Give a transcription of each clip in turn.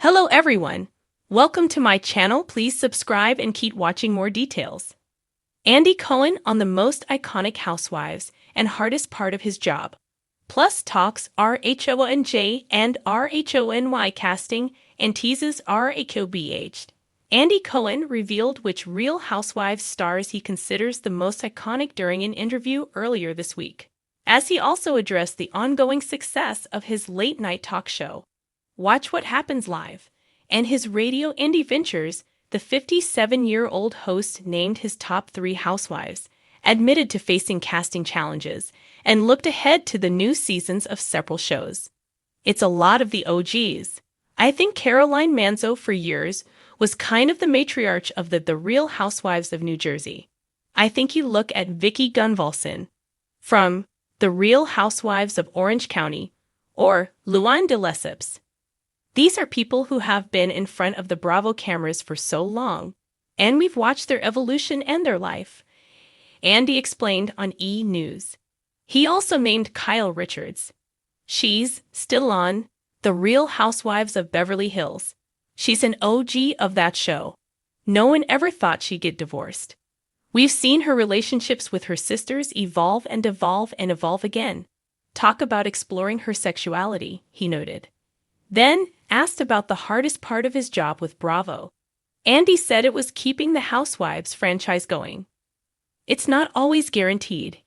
Hello everyone! Welcome to my channel. Please subscribe and keep watching more details. Andy Cohen on the most iconic Housewives and hardest part of his job. Plus talks RHONJ and RHONY casting and teases RHOBH. Andy Cohen revealed which Real Housewives stars he considers the most iconic during an interview earlier this week, as he also addressed the ongoing success of his late-night talk show, Watch What Happens Live, and his radio indie ventures. The 57-year-old host named his top 3 housewives, admitted to facing casting challenges, and looked ahead to the new seasons of several shows. It's a lot of the OGs. I think Caroline Manzo for years was kind of the matriarch of the Real Housewives of New Jersey. I think you look at Vicki Gunvalson from The Real Housewives of Orange County or Luann de Lesseps. These are people who have been in front of the Bravo cameras for so long, and we've watched their evolution and their life, Andy explained on E! News. He also named Kyle Richards. She's still on The Real Housewives of Beverly Hills. She's an OG of that show. No one ever thought she'd get divorced. We've seen her relationships with her sisters evolve and evolve and evolve again. Talk about exploring her sexuality, he noted. Then, asked about the hardest part of his job with Bravo, Andy said it was keeping the Housewives franchise going. It's not always guaranteed.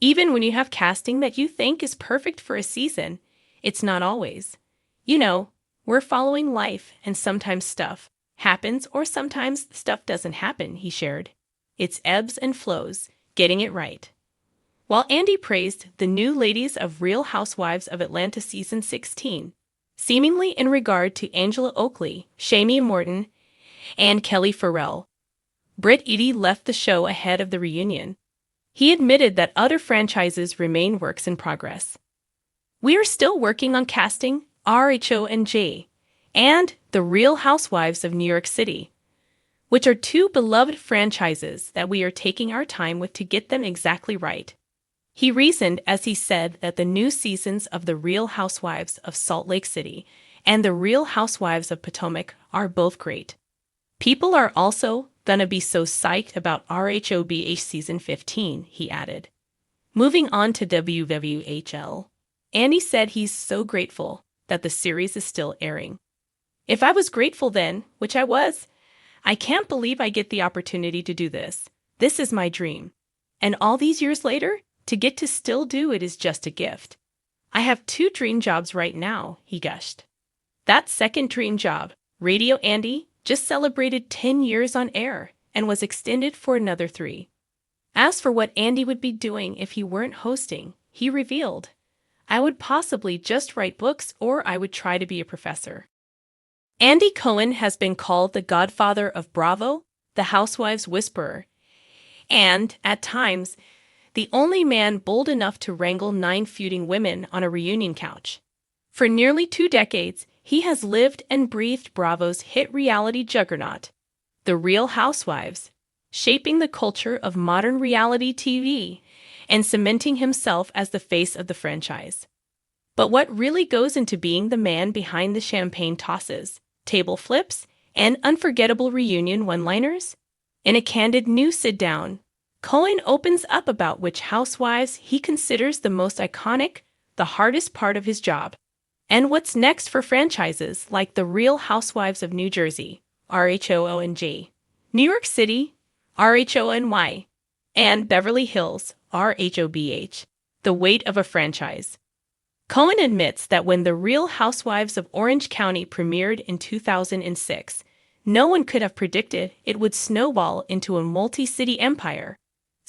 Even when you have casting that you think is perfect for a season, it's not always. You know, we're following life and sometimes stuff happens or sometimes stuff doesn't happen, he shared. It's ebbs and flows, getting it right. While Andy praised the new ladies of Real Housewives of Atlanta Season 16, seemingly in regard to Angela Oakley, Shamie Morton, and Kelly Farrell, Britt Eady left the show ahead of the reunion. He admitted that other franchises remain works in progress. We are still working on casting RHONJ and The Real Housewives of New York City, which are 2 beloved franchises that we are taking our time with to get them exactly right. He reasoned as he said that the new seasons of The Real Housewives of Salt Lake City and The Real Housewives of Potomac are both great. People are also gonna be so psyched about RHOBH Season 15, he added. Moving on to WWHL, Andy said he's so grateful that the series is still airing. If I was grateful then, which I was, I can't believe I get the opportunity to do this. This is my dream. And all these years later, to get to still do it is just a gift. I have 2 dream jobs right now, he gushed. That second dream job, Radio Andy, just celebrated 10 years on air and was extended for another 3. As for what Andy would be doing if he weren't hosting, he revealed, I would possibly just write books or I would try to be a professor. Andy Cohen has been called the godfather of Bravo, the Housewives whisperer, and, at times, the only man bold enough to wrangle 9 feuding women on a reunion couch. For nearly 2 decades, he has lived and breathed Bravo's hit reality juggernaut, The Real Housewives, shaping the culture of modern reality TV and cementing himself as the face of the franchise. But what really goes into being the man behind the champagne tosses, table flips, and unforgettable reunion one-liners? In a candid new sit-down, Cohen opens up about which housewives he considers the most iconic, the hardest part of his job, and what's next for franchises like The Real Housewives of New Jersey, RHONJ, New York City, RHONY, and Beverly Hills, RHOBH, the weight of a franchise. Cohen admits that when The Real Housewives of Orange County premiered in 2006, no one could have predicted it would snowball into a multi-city empire,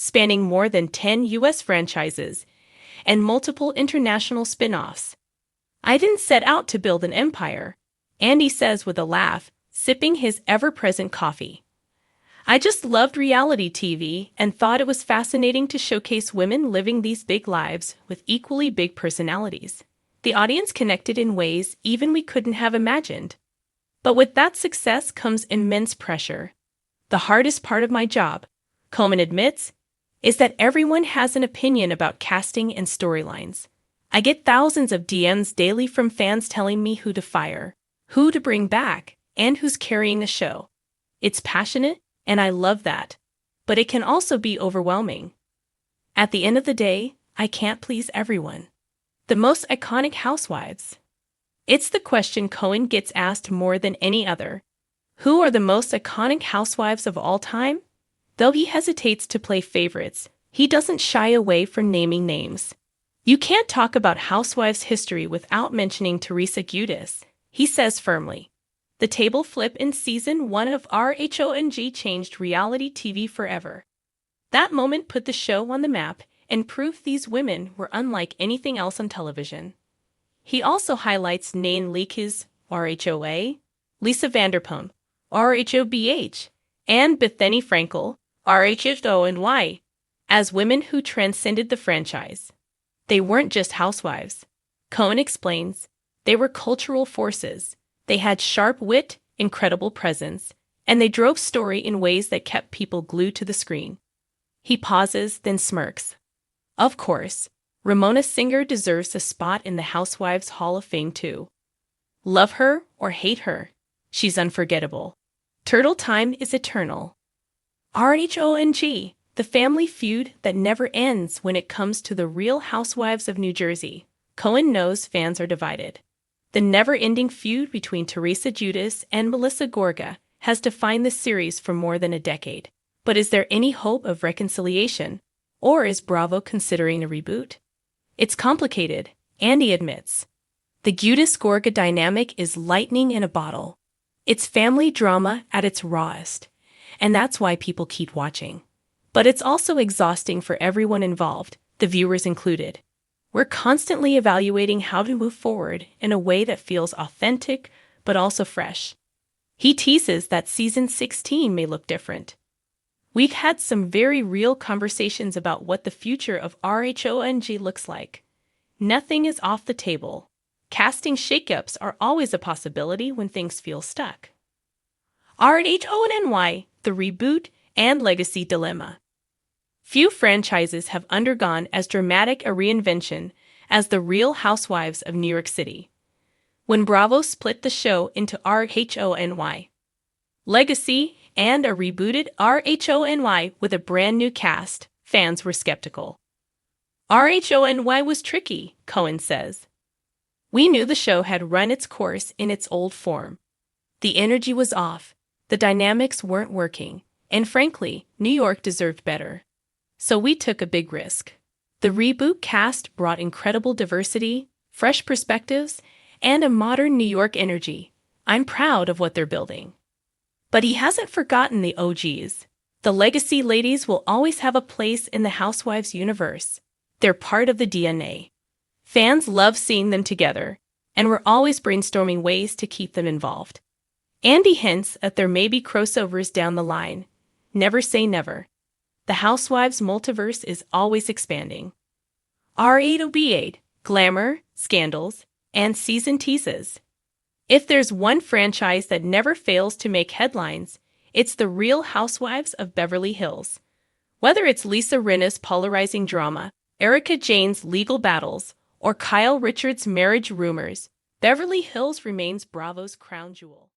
spanning more than 10 U.S. franchises and multiple international spin-offs. I didn't set out to build an empire, Andy says with a laugh, sipping his ever-present coffee. I just loved reality TV and thought it was fascinating to showcase women living these big lives with equally big personalities. The audience connected in ways even we couldn't have imagined. But with that success comes immense pressure. The hardest part of my job, Cohen admits, is that everyone has an opinion about casting and storylines. I get thousands of DMs daily from fans telling me who to fire, who to bring back, and who's carrying the show. It's passionate, and I love that. But it can also be overwhelming. At the end of the day, I can't please everyone. The most iconic housewives. It's the question Cohen gets asked more than any other. Who are the most iconic housewives of all time? Though he hesitates to play favorites, he doesn't shy away from naming names. You can't talk about Housewives history without mentioning Teresa Giudice, he says firmly. The table flip in season 1 of RHONG changed reality TV forever. That moment put the show on the map and proved these women were unlike anything else on television. He also highlights Nain Leakes, RHOA, Lisa Vanderpump, RHOBH, and Bethany Frankel, RHONY, as women who transcended the franchise. They weren't just housewives. Cohen explains, they were cultural forces. They had sharp wit, incredible presence, and they drove story in ways that kept people glued to the screen. He pauses, then smirks. Of course, Ramona Singer deserves a spot in the Housewives Hall of Fame too. Love her or hate her, she's unforgettable. Turtle time is eternal. RHONG, the family feud that never ends when it comes to the Real Housewives of New Jersey. Cohen knows fans are divided. The never-ending feud between Teresa Giudice and Melissa Gorga has defined the series for more than a decade. But is there any hope of reconciliation? Or is Bravo considering a reboot? It's complicated, Andy admits. The Giudice-Gorga dynamic is lightning in a bottle. It's family drama at its rawest, and that's why people keep watching. But it's also exhausting for everyone involved, the viewers included. We're constantly evaluating how to move forward in a way that feels authentic but also fresh. He teases that season 16 may look different. We've had some very real conversations about what the future of RHONG looks like. Nothing is off the table. Casting shakeups are always a possibility when things feel stuck. RHONY, the reboot and legacy dilemma. Few franchises have undergone as dramatic a reinvention as the Real Housewives of New York City. When Bravo split the show into RHONY, Legacy, and a rebooted RHONY with a brand new cast, fans were skeptical. RHONY was tricky, Cohen says. We knew the show had run its course in its old form. The energy was off, the dynamics weren't working, and frankly, New York deserved better. So we took a big risk. The reboot cast brought incredible diversity, fresh perspectives, and a modern New York energy. I'm proud of what they're building. But he hasn't forgotten the OGs. The Legacy ladies will always have a place in the Housewives universe. They're part of the DNA. Fans love seeing them together, and we're always brainstorming ways to keep them involved. Andy hints that there may be crossovers down the line. Never say never. The Housewives multiverse is always expanding. R8OB8, glamour, scandals, and season teases. If there's one franchise that never fails to make headlines, it's the Real Housewives of Beverly Hills. Whether it's Lisa Rinna's polarizing drama, Erika Jayne's legal battles, or Kyle Richards' marriage rumors, Beverly Hills remains Bravo's crown jewel.